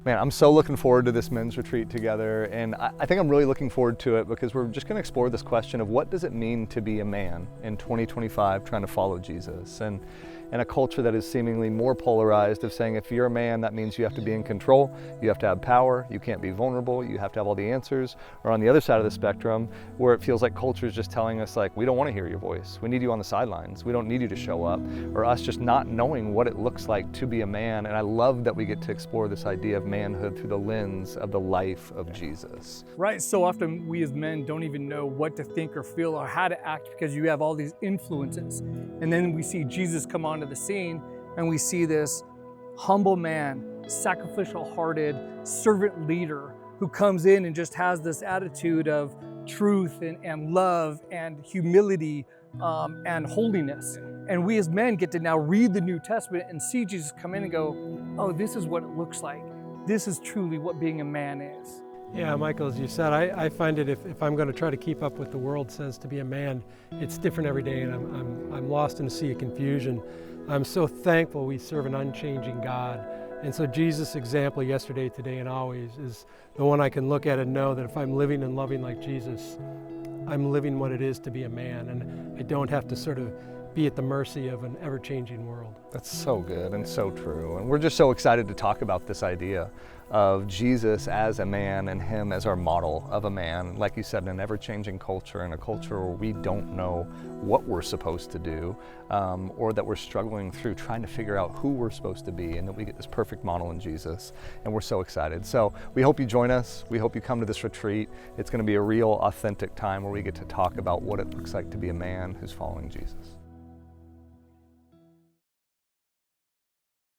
Man, I'm so looking forward to this men's retreat together, and I think I'm really looking forward to it because we're just going to explore this question of what does it mean to be a man in 2025 trying to follow Jesus, and in a culture that is seemingly more polarized of saying if you're a man, that means you have to be in control, you have to have power, you can't be vulnerable, you have to have all the answers, or on the other side of the spectrum where it feels like culture is just telling us like, we don't want to hear your voice, we need you on the sidelines, we don't need you to show up, or us just not knowing what it looks like to be a man. And I love that we get to explore this idea of manhood through the lens of the life of Jesus. Right, so often we as men don't even know what to think or feel or how to act because you have all these influences. And then we see Jesus come onto the scene and we see this humble man, sacrificial-hearted servant leader who comes in and just has this attitude of truth and love and humility and holiness. And we as men get to now read the New Testament and see Jesus come in and go, oh, this is what it looks like. This is truly what being a man is. Yeah, Michael, as you said, I find it if I'm going to try to keep up what the world says to be a man, it's different every day, and I'm lost in a sea of confusion. I'm so thankful we serve an unchanging God. And so Jesus' example yesterday, today, and always is the one I can look at and know that if I'm living and loving like Jesus, I'm living what it is to be a man, and I don't have to sort of be at the mercy of an ever-changing world. That's so good and so true. And we're just so excited to talk about this idea of Jesus as a man and him as our model of a man. Like you said, in an ever-changing culture, in a culture where we don't know what we're supposed to do, or that we're struggling through trying to figure out who we're supposed to be, and that we get this perfect model in Jesus. And we're so excited. So we hope you join us. We hope you come to this retreat. It's going to be a real, authentic time where we get to talk about what it looks like to be a man who's following Jesus.